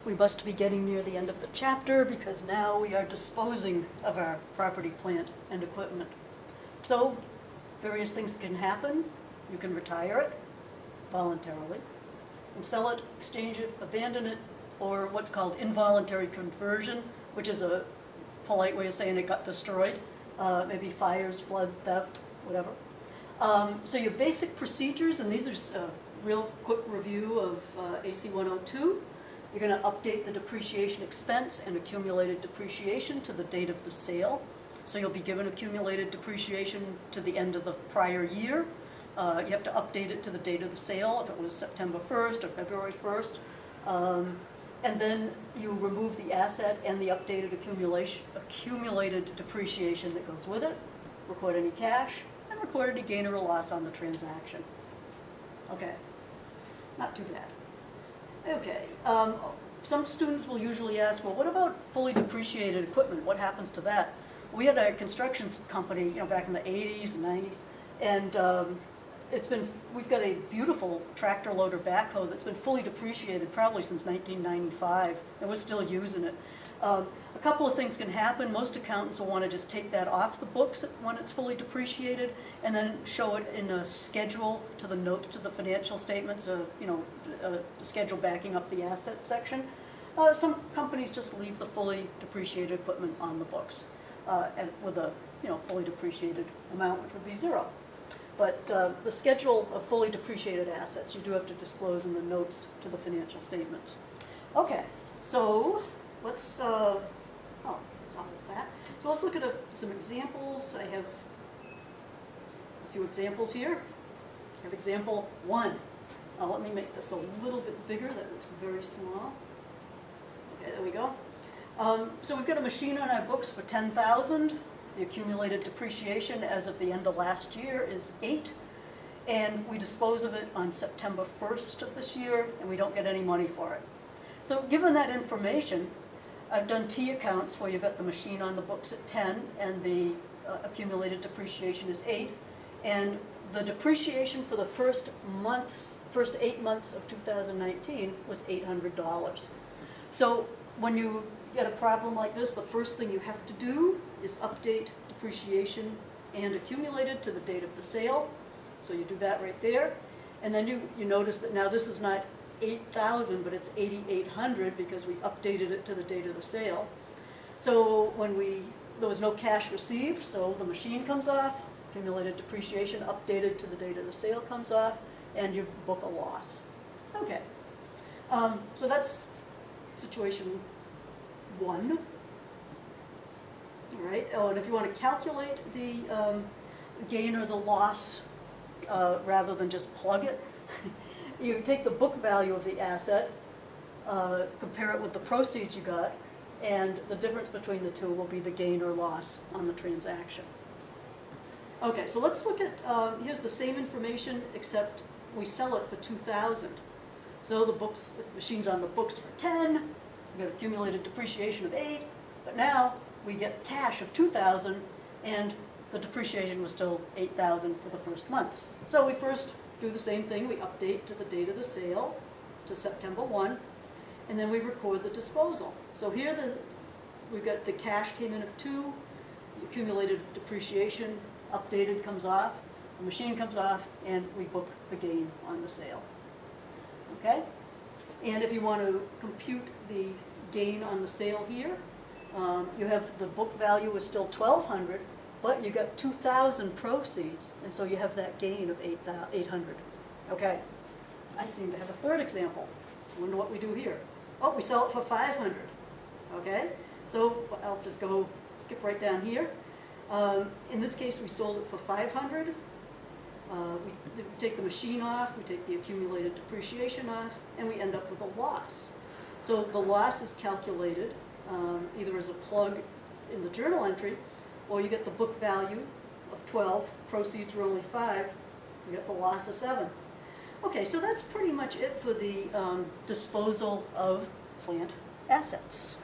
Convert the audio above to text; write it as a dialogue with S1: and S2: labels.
S1: we must be getting near the end of the chapter because now we are disposing of our property, plant, and equipment. So various things can happen. You can retire it voluntarily and sell it, exchange it, abandon it, or what's called involuntary conversion, which is a polite way of saying it got destroyed. Maybe fires, flood, theft, whatever. So your basic procedures, and these are just a real quick review of AC 102. You're going to update the depreciation expense and accumulated depreciation to the date of the sale. So you'll be given accumulated depreciation to the end of the prior year. You have to update it to the date of the sale, if it was September 1st or February 1st. And then you remove the asset and the updated accumulated depreciation that goes with it, record any cash, and record any gain or loss on the transaction. Okay, not too bad. Okay, some students will usually ask, well, what about fully depreciated equipment? What happens to that? We had a construction company, back in the 80s and 90s, and we've got a beautiful tractor loader backhoe that's been fully depreciated probably since 1995, and we're still using it. A couple of things can happen. Most accountants will want to just take that off the books when it's fully depreciated and then show it in a schedule to the note to the financial statements, a schedule backing up the asset section. Some companies just leave the fully depreciated equipment on the books and with a fully depreciated amount, which would be zero. But the schedule of fully depreciated assets, you do have to disclose in the notes to the financial statements. Okay, so let's, it's off of that. So let's look at some examples. I have a few examples here. I have example 1. Let me make this a little bit bigger. That looks very small. Okay, there we go. So we've got a machine on our books for $10,000. The accumulated depreciation as of the end of last year is 8, and we dispose of it on September 1st of this year, and we don't get any money for it. So given that information, I've done T accounts where you've got the machine on the books at 10, and the accumulated depreciation is 8, and the depreciation for the first 8 months of 2019 was $800. So when you get a problem like this, the first thing you have to do is update depreciation and accumulated to the date of the sale. So you do that right there. And then you notice that now this is not 8,000, but it's 8,800 because we updated it to the date of the sale. So there was no cash received, so the machine comes off, accumulated depreciation updated to the date of the sale comes off, and you book a loss. Okay, so that's situation 1. All right. Oh, and if you want to calculate the gain or the loss rather than just plug it, you take the book value of the asset, compare it with the proceeds you got, and the difference between the two will be the gain or loss on the transaction. Okay, so let's look at, here's the same information except we sell it for $2,000. So the machine's on the books for 10, we got accumulated depreciation of 8, but now we get cash of $2,000, and the depreciation was still $8,000 for the first months. So we first do the same thing. We update to the date of the sale to September 1, and then we record the disposal. So here we've got the cash came in of 2, the accumulated depreciation updated comes off, the machine comes off, and we book the gain on the sale. Okay? And if you want to compute the gain on the sale here, you have the book value is still $1,200, but you got $2,000 proceeds, and so you have that gain of $800. Okay, I seem to have a third example. I wonder what we do here. Oh, we sell it for $500. Okay, so I'll just skip right down here. In this case, we sold it for $500. We take the machine off, we take the accumulated depreciation off, and we end up with a loss. So the loss is calculated either as a plug in the journal entry, or you get the book value of 12, proceeds were only 5, you get the loss of 7. Okay, so that's pretty much it for the disposal of plant assets.